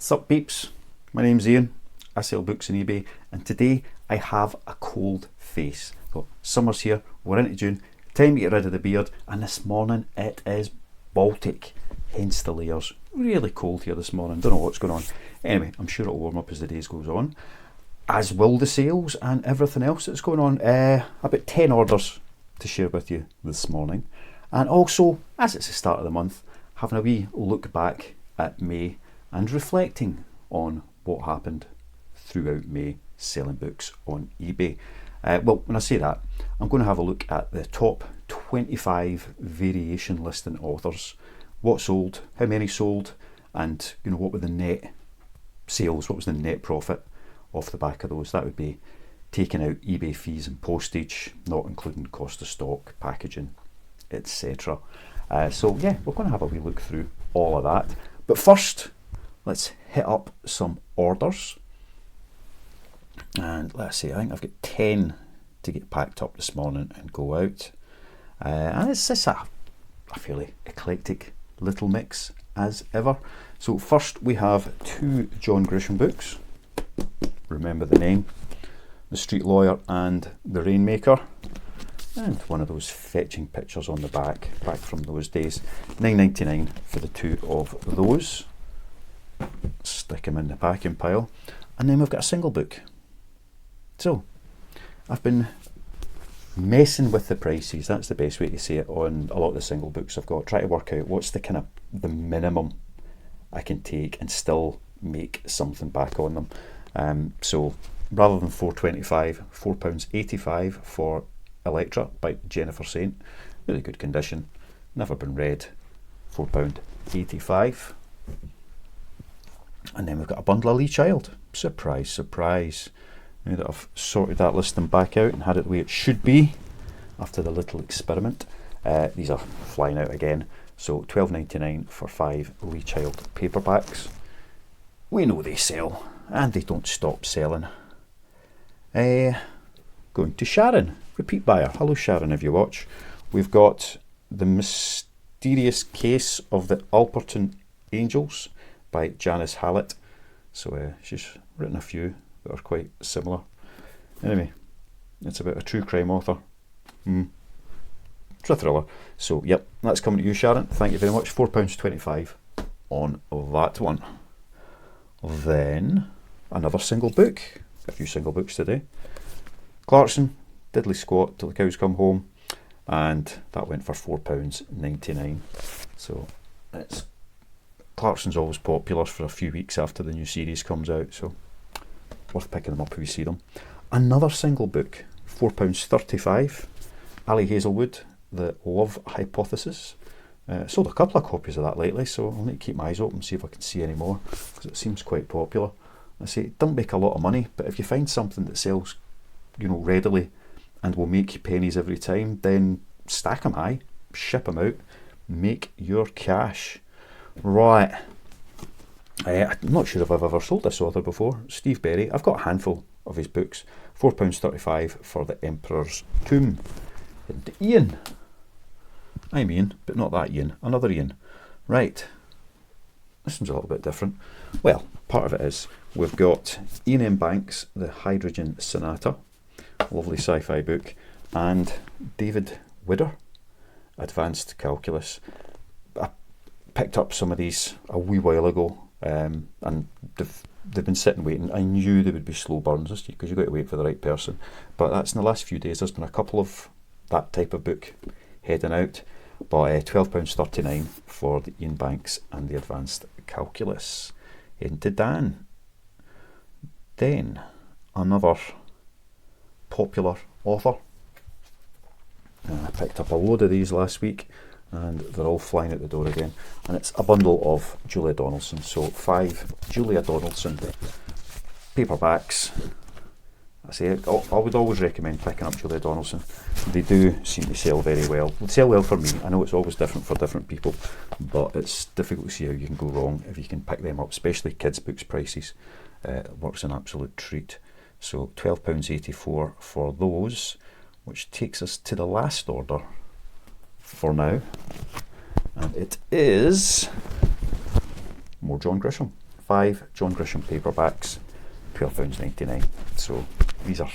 Sup peeps, my name's Ian, I sell books on eBay, and today I have a cold face. So summer's here, we're into June, time to get rid of the beard, and this morning it is Baltic, hence the layers. Really cold here this morning, don't know what's going on. Anyway, I'm sure it'll warm up as the days goes on, as will the sales and everything else that's going on. About 10 orders to share with you this morning, and also, as it's the start of the month, having a wee look back at May and reflecting on what happened throughout May selling books on eBay. Well, when I say that, I'm going to have a look at the top 25 variation listing authors, what sold, how many sold, and what were the net sales, what was the net profit off the back of those. That would be taking out eBay fees and postage, not including cost of stock, packaging, etc. So yeah, we're going to have a wee look through all of that. But first, let's hit up some orders. And let's see, I think I've got 10 to get packed up this morning and go out. And it's just a fairly eclectic little mix as ever. So first we have 2 John Grisham books. Remember the name, The Street Lawyer and The Rainmaker. And one of those fetching pictures on the back from those days. $9.99 for the 2 of those. Stick them in the packing pile. And then we've got a single book. So I've been messing with the prices, that's the best way to say it, on a lot of the single books I've got. Try to work out what's the the minimum I can take and still make something back on them. So rather than £4.25, £4.85 for Electra by Jennifer Saint, really good condition, never been read, £4.85. And then we've got a bundle of Lee Child. Surprise, surprise. Now that I've sorted that listing back out and had it the way it should be after the little experiment, these are flying out again. So $12.99 for 5 Lee Child paperbacks. We know they sell, and they don't stop selling. Going to Sharon, repeat buyer. Hello Sharon, if you watch. We've got The Mysterious Case of the Alperton Angels by Janice Hallett. So she's written a few that are quite similar. Anyway, it's about a true crime author. It's a thriller. So yep, that's coming to you Sharon. Thank you very much. £4.25 on that one. Then another single book. A few single books today. Clarkson, Diddley Squat Till the Cows Come Home, and that went for £4.99. So it's Clarkson's always popular for a few weeks after the new series comes out, so worth picking them up if you see them. Another single book, £4.35, Ali Hazelwood, The Love Hypothesis. Sold a couple of copies of that lately, so I'll need to keep my eyes open, see if I can see any more, because it seems quite popular. I say it don't make a lot of money, but if you find something that sells readily and will make you pennies every time, then stack them high, ship them out, make your cash. Right, I'm not sure if I've ever sold this author before. Steve Berry. I've got a handful of his books. £4.35 for The Emperor's Tomb. And Ian. I'm Ian, but not that Ian, another Ian. Right, this one's a little bit different. Well, part of it is we've got Ian M. Banks, The Hydrogen Sonata, lovely sci-fi book, and David Widder, Advanced Calculus. I picked up some of these a wee while ago, and they've been sitting waiting. I knew they would be slow burns because you've got to wait for the right person, but that's in the last few days. There's been a couple of that type of book heading out, but £12.39 for the Ian Banks and the Advanced Calculus. Into Dan. Then another popular author. I picked up a load of these last week and they're all flying out the door again, and it's a bundle of Julia Donaldson. So 5 Julia Donaldson paperbacks. I would always recommend picking up Julia Donaldson. They do seem to sell very well. They sell well for me. I know it's always different for different people, but it's difficult to see how you can go wrong if you can pick them up, especially kids' books prices. It works an absolute treat. So £12.84 for those, which takes us to the last order for now, and it is more John Grisham. 5 John Grisham paperbacks, £12.99. So these are,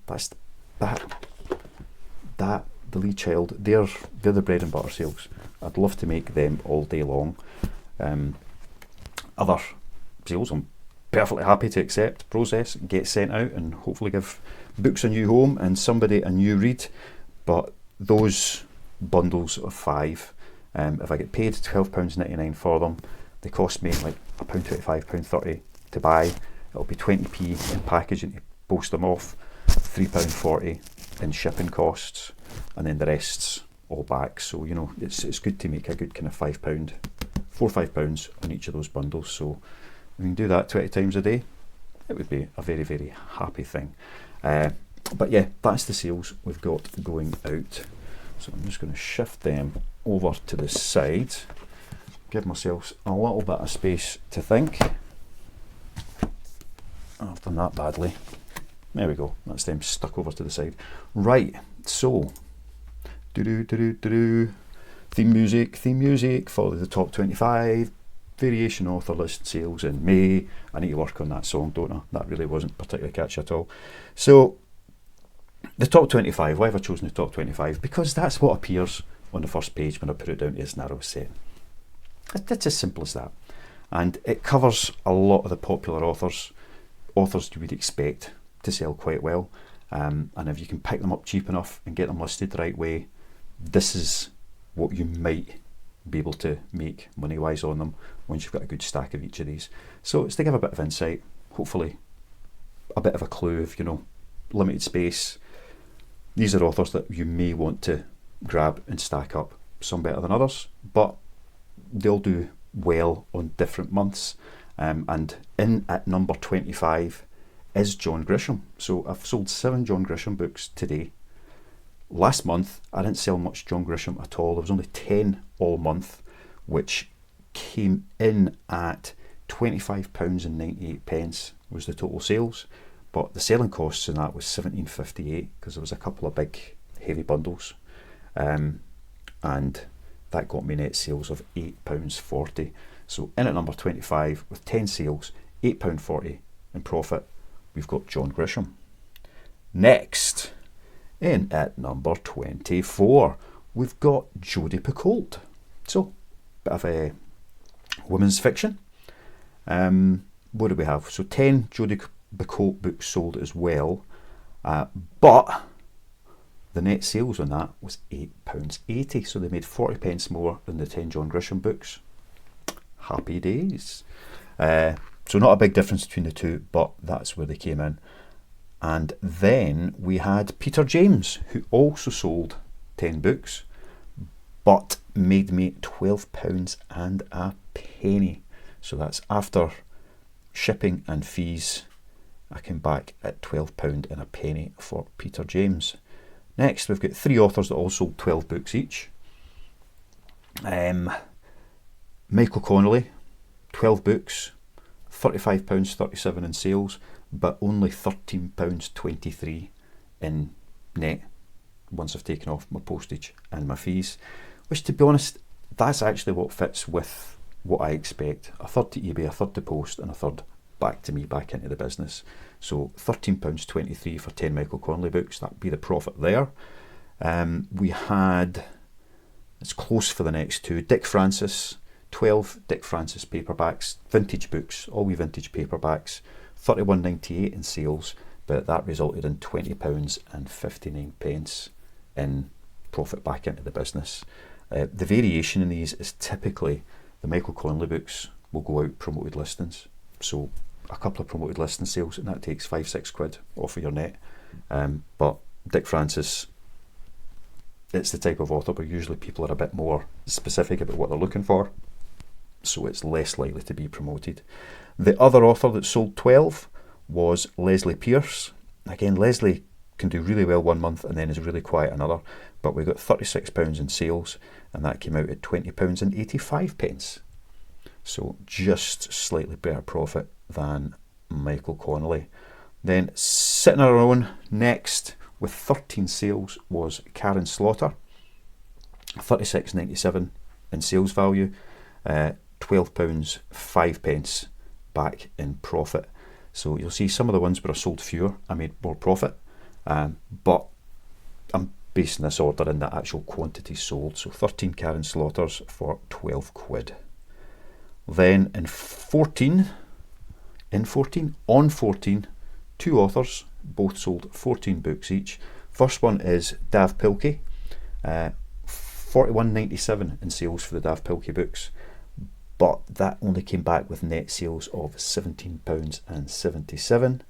that's that the Lee Child, they're the bread and butter sales. I'd love to make them all day long. Other sales I'm perfectly happy to accept, process, get sent out, and hopefully give books a new home and somebody a new read. But those bundles of 5, if I get paid £12.99 for them, they cost me like £1.25, £1.30 to buy. It'll be 20p in packaging to post them off, £3.40 in shipping costs, and then the rest's all back. So it's good to make a good kind of £5, £4 or £5 on each of those bundles. So if you can do that 20 times a day, it would be a very, very happy thing. But yeah, that's the sales we've got going out. So I'm just going to shift them over to the side, give myself a little bit of space to think. I've done that badly. There we go, that's them stuck over to the side. Right, so theme music for the top 25 variation author list sales in May. I need to work on that song, don't I? That really wasn't particularly catchy at all. So the top 25, why have I chosen the top 25? Because that's what appears on the first page when I put it down to its narrow set. It's as simple as that. And it covers a lot of the popular authors you would expect to sell quite well. And if you can pick them up cheap enough and get them listed the right way, this is what you might be able to make money-wise on them once you've got a good stack of each of these. So it's to give a bit of insight, hopefully a bit of a clue of, limited space. These are authors that you may want to grab and stack up, some better than others, but they'll do well on different months. And in at number 25 is John Grisham. So I've sold 7 John Grisham books today. Last month I didn't sell much John Grisham at all. There was only 10 all month, which came in at £25.98 was the total sales. But the selling costs in that was £17.58 because there was a couple of big heavy bundles, and that got me net sales of £8.40. So in at number 25 with 10 sales, £8.40 in profit, we've got John Grisham. Next, in at number 24, we've got Jodi Picoult. So, bit of a women's fiction. What do we have? So 10 Jodi Picoult books sold as well, but the net sales on that was £8.80. So they made 40p more than the 10 John Grisham books. Happy days. So not a big difference between the two, but that's where they came in. And then we had Peter James, who also sold 10 books, but made me £12 and a penny. So that's after shipping and fees. I came back at £12 and a penny for Peter James. Next, we've got 3 authors that all sold 12 books each. Michael Connolly, 12 books, £35.37 in sales, but only £13.23 in net once I've taken off my postage and my fees, which, to be honest, that's actually what fits with what I expect. A third to eBay, a third to post, and a third back to me, back into the business. So £13.23 for 10 Michael Connolly books, that'd be the profit there. We had, it's close for the next 2, Dick Francis, 12 Dick Francis paperbacks, vintage books, all wee vintage paperbacks, £31.98 in sales, but that resulted in £20.59 in profit back into the business. The variation in these is typically the Michael Connolly books will go out promoted listings. So a couple of promoted listing sales, and that takes £5-6 off of your net. But Dick Francis, it's the type of author where usually people are a bit more specific about what they're looking for, so it's less likely to be promoted. The other author that sold 12 was Leslie Pierce. Again, Leslie can do really well one month and then is really quiet another, but we got £36 in sales, and that came out at £20.85. So just slightly better profit than Michael Connolly. Then sitting on our own next with 13 sales was Karen Slaughter, £36.97 in sales value, £12.05 back in profit. So you'll see some of the ones where I sold fewer, I made more profit, but I'm basing this order in the actual quantity sold. So 13 Karen Slaughters for 12 quid. Then on 14, two authors, both sold 14 books each. First one is Dav Pilkey, 41.97 in sales for the Dav Pilkey books, but that only came back with net sales of £17.77.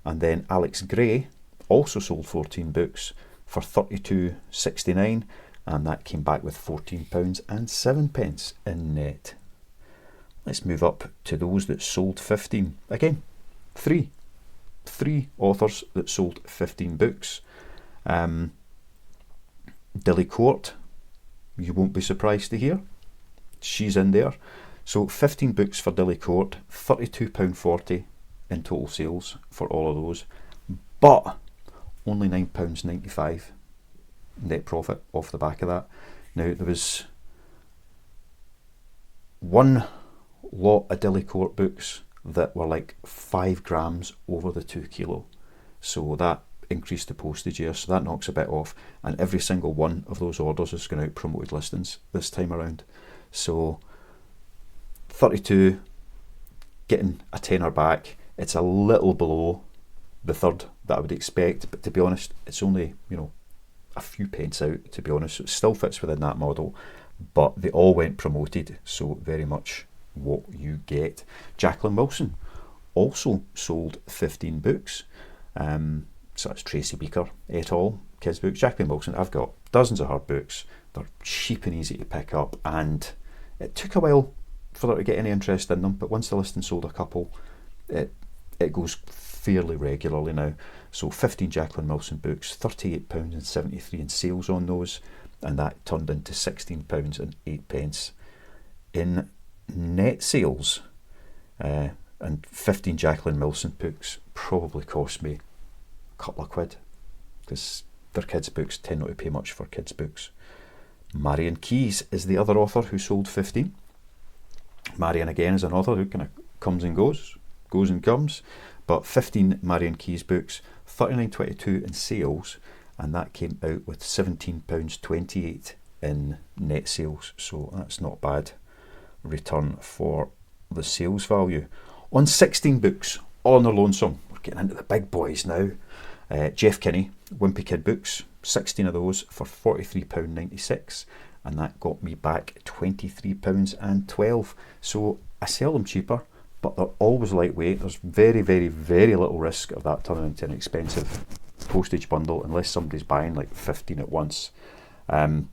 And then Alex Gray also sold 14 books for £32.69, and that came back with £14.07 in net. Let's move up to those that sold 15. Again, three authors that sold 15 books. Dilly Court, you won't be surprised to hear, she's in there. So 15 books for Dilly Court, £32.40 in total sales for all of those, but only £9.95 net profit off the back of that. Now, there was one lot of Dilly Court books that were like 5 grams over the 2 kilo, so that increased the postage here, so that knocks a bit off, and every single one of those orders is going out promoted listings this time around. So 32, getting a tenner back. It's a little below the third that I would expect, but to be honest, it's only, you know, a few pence out, to be honest. So it still fits within that model, but they all went promoted, so very much what you get. Jacqueline Wilson also sold 15 books. So that's Tracy Beaker et al. Kids books. Jacqueline Wilson, I've got dozens of her books. They're cheap and easy to pick up, and it took a while for there to get any interest in them, but once the listing sold a couple, it goes fairly regularly now. So 15 Jacqueline Wilson books, £38.73 in sales on those, and that turned into £16.08 in net sales. And 15 Jacqueline Wilson books probably cost me a couple of quid, because their kids' books tend not to pay much for kids' books. Marion Keyes is the other author who sold 15. Marion again is an author who kind of comes and goes and comes, but 15 Marion Keyes books, £39.22 in sales, and that came out with £17.28 in net sales, so that's not bad return for the sales value. On 16 books, all on their lonesome, we're getting into the big boys now. Jeff Kinney, Wimpy Kid books, 16 of those for £43.96, and that got me back £23.12. So I sell them cheaper, but they're always lightweight. There's very, very, very little risk of that turning into an expensive postage bundle unless somebody's buying like 15 at once. And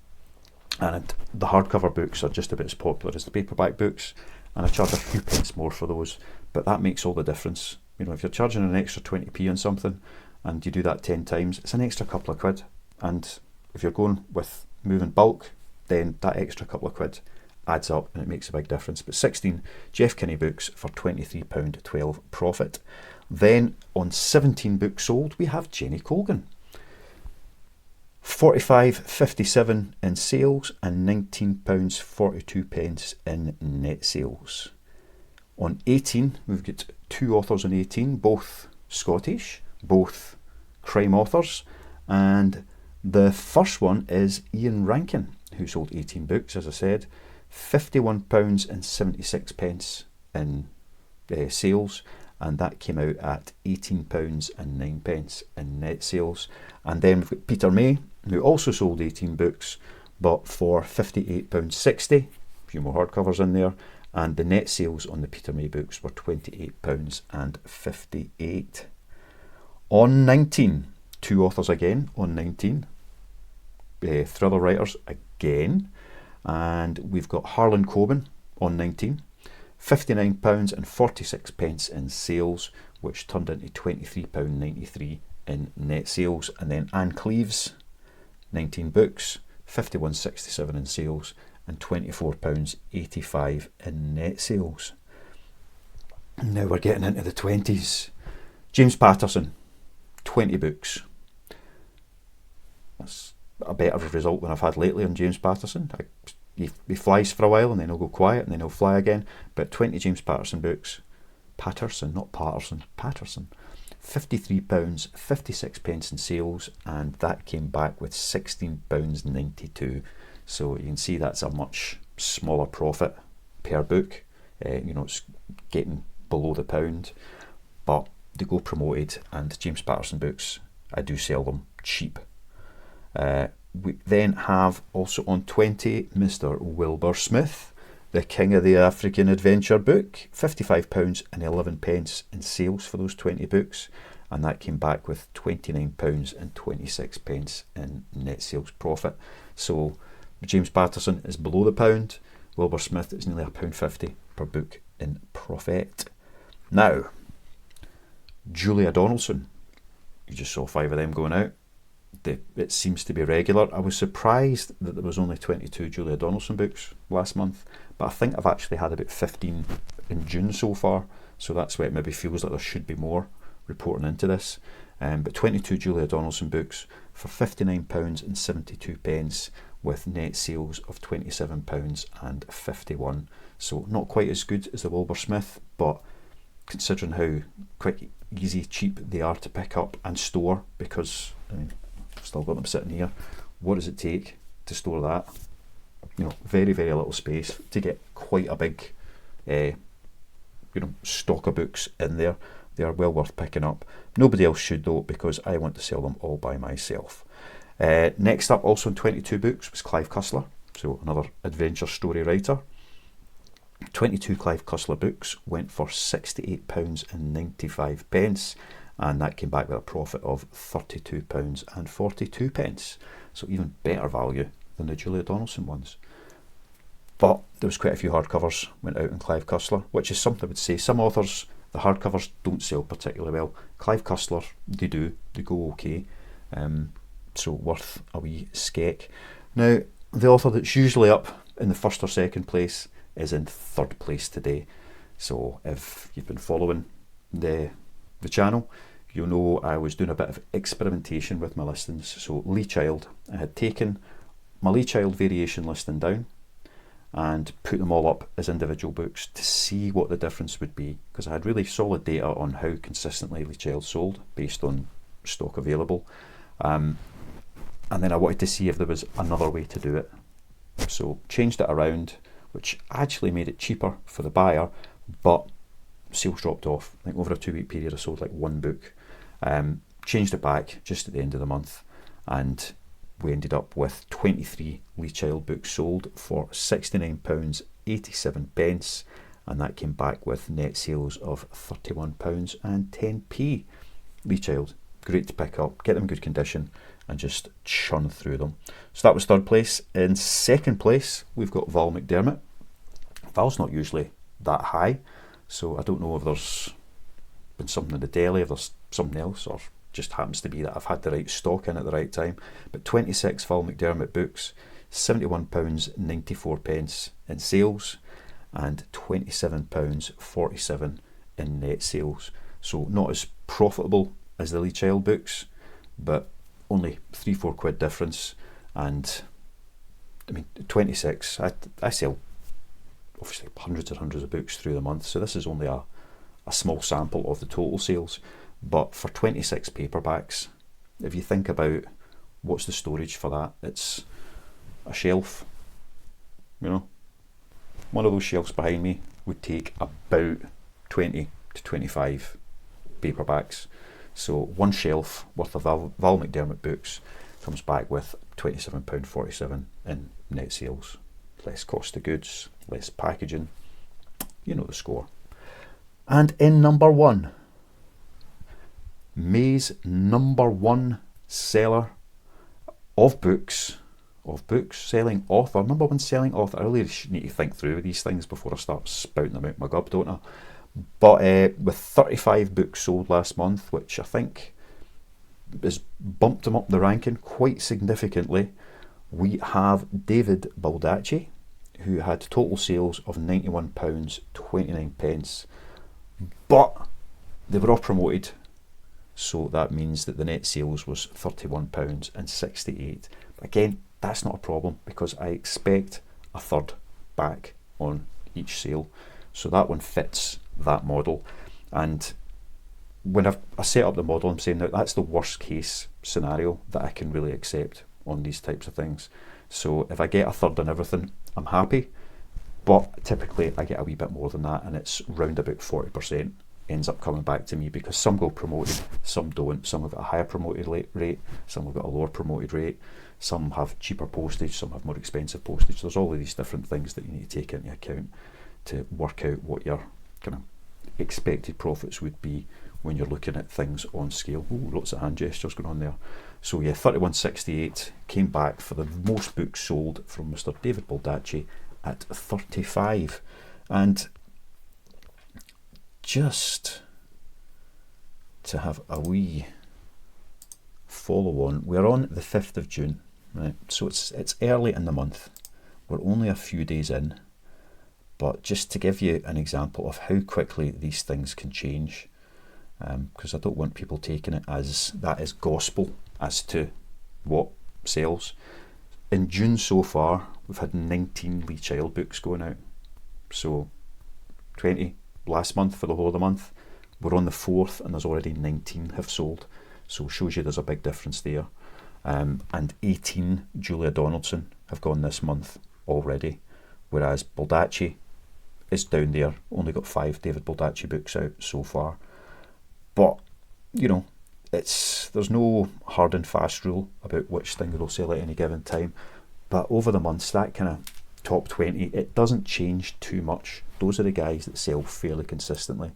the hardcover books are just about as popular as the paperback books, and I charge a few pence more for those, but that makes all the difference. You know, if you're charging an extra 20p on something and you do that 10 times, it's an extra couple of quid. And if you're going with moving bulk, then that extra couple of quid adds up and it makes a big difference. But 16 Jeff Kinney books for £23.12 profit. Then on 17 books sold, we have Jenny Colgan. £45.57 in sales and £19.42 in net sales. On 18, we've got two authors on 18, both Scottish, both crime authors, and the first one is Ian Rankin, who sold 18 books, as I said, £51.76 in sales, and that came out at £18.09 in net sales. And then we've got Peter May, who also sold 18 books, but for £58.60, a few more hardcovers in there, and the net sales on the Peter May books were £28.58. On 19, two authors again on 19, thriller writers again, and we've got Harlan Coben on 19, £59.46 in sales, which turned into £23.93 in net sales. And then Anne Cleeves, 19 books, £51.67 in sales, and £24.85 in net sales. Now we're getting into the 20s. James Patterson, 20 books. That's a better result than I've had lately on James Patterson. He flies for a while and then he'll go quiet and then he'll fly again. But 20 James Patterson books, Patterson, not Patterson, Patterson. £53.56 in sales, and that came back with £16.92. So you can see that's a much smaller profit per book. You know, it's getting below the pound, but they go promoted, and James Patterson books, I do sell them cheap. We then have also on 20 Mr. Wilbur Smith, the king of the African adventure book, £55.11 in sales for those 20 books, and that came back with £29.26 in net sales profit. So James Patterson is below the pound, Wilbur Smith is nearly £1.50 per book in profit. Now, Julia Donaldson, you just saw 5 of them going out. It seems to be regular. I was surprised that there was only 22 Julia Donaldson books last month, but I think I've actually had about 15 in June so far, so that's why it maybe feels like there should be more reporting into this. But 22 Julia Donaldson books for £59.72 with net sales of £27.51. So not quite as good as the Wilbur Smith, but considering how quick, easy, cheap they are to pick up and store, because I mean, I've still got them sitting here. What does it take to store that? You know, very, very little space to get quite a big, you know, stock of books in there. They are well worth picking up. Nobody else should though, because I want to sell them all by myself. Next up, also in 22 books, was Clive Cussler, so another adventure story writer. 22 Clive Cussler books went for £68.95, and that came back with a profit of £32.42. So even better value than the Julia Donaldson ones. But there was quite a few hardcovers went out in Clive Cussler, which is something I would say. Some authors, the hardcovers don't sell particularly well. Clive Cussler, they do, they go okay. So worth a wee skek. Now, the author that's usually up in the first or second place is in third place today. So if you've been following the channel, you'll know I was doing a bit of experimentation with my listings. So Lee Child, I had taken my Lee Child variation listing down and put them all up as individual books to see what the difference would be, because I had really solid data on how consistently Lee Child sold based on stock available. And then I wanted to see if there was another way to do it. So changed it around, which actually made it cheaper for the buyer, but sales dropped off. I think over a 2-week period I sold like 1 book. Changed it back just at the end of the month, and we ended up with 23 Lee Child books sold for £69.87, and that came back with net sales of £31.10. Lee Child, great to pick up, get them in good condition and just churn through them. So that was third place. In second place, we've got Val McDermott. Val's not usually that high, so I don't know if there's been something in the deli, if there's something else, or just happens to be that I've had the right stock in at the right time. But 26 Val McDermott books, £71.94 in sales, and £27.47 in net sales. So not as profitable as the Lee Child books, but only £3-4 difference. And I mean, 26, I sell obviously hundreds and hundreds of books through the month, so this is only a small sample of the total sales. But for 26 paperbacks, if you think about what's the storage for that, it's a shelf. You know, one of those shelves behind me would take about 20 to 25 paperbacks. So one shelf worth of Val McDermott books comes back with £27.47 in net sales. Less cost of goods, less packaging, you know the score. And in number 1, May's number 1 seller of books, selling author, number 1 selling author. I really need to think through these things before I start spouting them out my gob, don't I? But with 35 books sold last month, which I think has bumped him up the ranking quite significantly, we have David Baldacci, who had total sales of £91.29, but they were all promoted, so that means that the net sales was £31.68. Again, that's not a problem, because I expect a third back on each sale, so that one fits that model. And when I set up the model, I'm saying that that's the worst case scenario that I can really accept on these types of things. So if I get a third on everything, I'm happy. But typically I get a wee bit more than that, and it's round about 40% ends up coming back to me, because some go promoted, some don't. Some have got a higher promoted rate, some have got a lower promoted rate, some have cheaper postage, some have more expensive postage. There's all of these different things that you need to take into account to work out what your kind of expected profits would be when you're looking at things on scale. Ooh, lots of hand gestures going on there. So yeah, 31.68 came back for the most books sold from Mr. David Baldacci at 35. And just to have a wee follow on, we're on the 5th of June, right? So it's early in the month. We're only a few days in, but just to give you an example of how quickly these things can change, because I don't want people taking it as that is gospel as to what sells. In June so far, we've had 19 Lee Child books going out. So 20 last month for the whole of the month. We're on the 4th and there's already 19 have sold. So shows you there's a big difference there. And 18 Julia Donaldson have gone this month already. Whereas Baldacci is down there. Only got 5 David Baldacci books out so far. But, you know, there's no hard and fast rule about which thing will sell at any given time, but over the months, that kind of top 20, it doesn't change too much. Those are the guys that sell fairly consistently.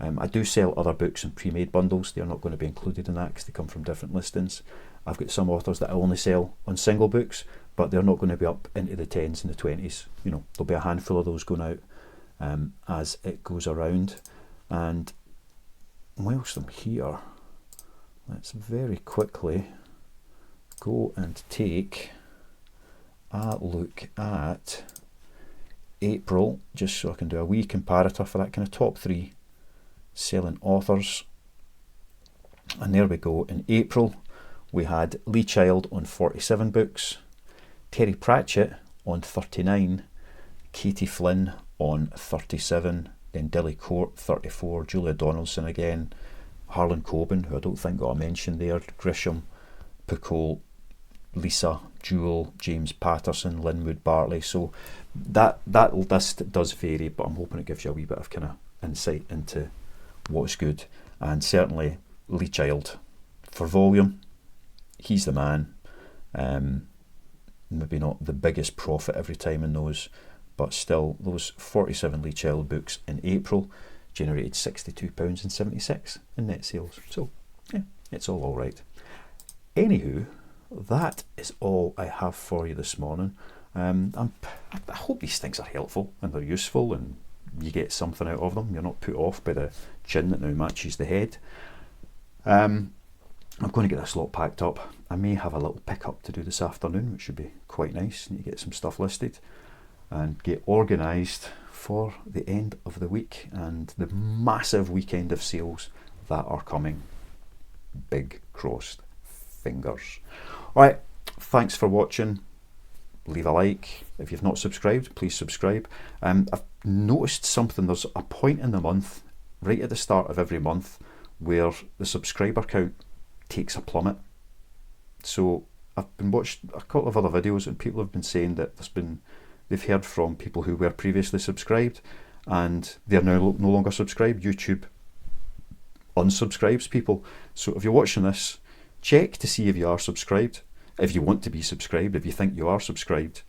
I do sell other books in pre-made bundles. They're not going to be included in that because they come from different listings. I've got some authors that I only sell on single books, but they're not going to be up into the 10s and the 20s. You know, there'll be a handful of those going out as it goes around. And whilst I'm here, let's very quickly go and take a look at April, just so I can do a wee comparator for that kind of top 3 selling authors. And there we go. In April, we had Lee Child on 47 books, Terry Pratchett on 39, Katie Flynn on 37, then Dilly Court 34, Julia Donaldson again, Harlan Coben, who I don't think got a mention there, Grisham, Picoult, Lisa, Jewel, James Patterson, Linwood, Bartley. So that list does vary, but I'm hoping it gives you a wee bit of kind of insight into what's good. And certainly Lee Child, for volume, he's the man. Maybe not the biggest profit every time in those, but still, those 47 Lee Child books in April generated £62.76 in net sales. So yeah, it's all right. Anywho, that is all I have for you this morning. I hope these things are helpful and they're useful and you get something out of them. You're not put off by the chin that now matches the head. I'm going to get this lot packed up. I may have a little pickup to do this afternoon, which should be quite nice. Need to get some stuff listed and get organised for the end of the week and the massive weekend of sales that are coming. Big crossed fingers. Alright, thanks for watching. Leave a like. If you've not subscribed, please subscribe. I've noticed something. There's a point in the month, right at the start of every month, where the subscriber count takes a plummet. So I've been watched a couple of other videos and people have been saying that they've heard from people who were previously subscribed and they're now no longer subscribed. YouTube unsubscribes people. So if you're watching this, check to see if you are subscribed. If you want to be subscribed, if you think you are subscribed,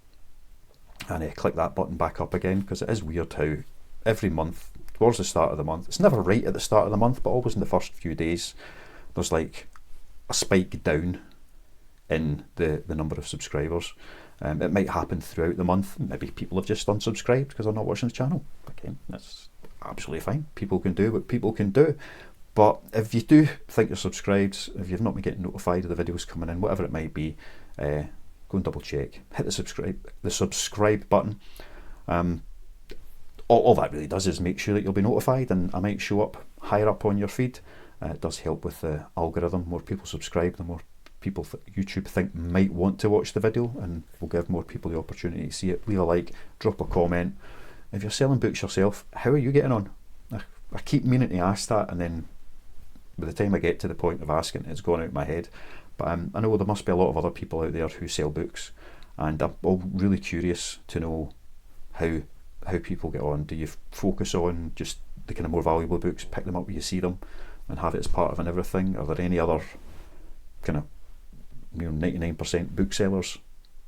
and click that button back up again, because it is weird how every month, towards the start of the month, it's never right at the start of the month, but always in the first few days, there's like a spike down in the number of subscribers. It might happen throughout the month. Maybe people have just unsubscribed because they're not watching the channel. Okay, that's absolutely fine. People can do what people can do. But if you do think you're subscribed, if you've not been getting notified of the videos coming in, whatever it might be, go and double check. Hit the subscribe button. All that really does is make sure that you'll be notified, and I might show up higher up on your feed. It does help with the algorithm. More people subscribe, the more people YouTube think might want to watch the video, and will give more people the opportunity to see it. Leave a like, drop a comment. If you're selling books yourself, how are you getting on? I keep meaning to ask that, and then by the time I get to the point of asking, it's gone out of my head. But I know there must be a lot of other people out there who sell books, and I'm all really curious to know how people get on. Do you focus on just the kind of more valuable books, pick them up when you see them, and have it as part of an everything? Are there any other kind of 99% booksellers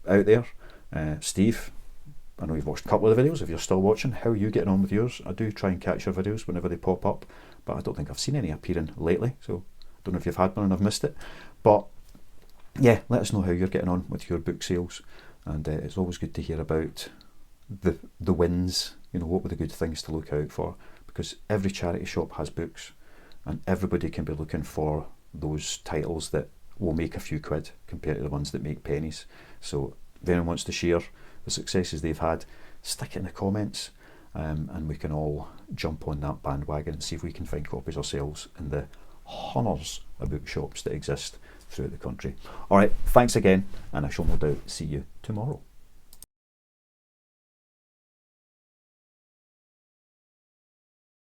out there? Steve, I know you've watched a couple of the videos. If you're still watching, how are you getting on with yours? I do try and catch your videos whenever they pop up, but I don't think I've seen any appearing lately, so I don't know if you've had one and I've missed it. But yeah, let us know how you're getting on with your book sales, and it's always good to hear about the wins. You know, what were the good things to look out for, because every charity shop has books, and everybody can be looking for those titles that will make a few quid compared to the ones that make pennies. So if anyone wants to share the successes they've had, stick it in the comments, and we can all jump on that bandwagon and see if we can find copies ourselves in the hundreds of bookshops that exist throughout the country. Alright, thanks again, and I shall no doubt see you tomorrow.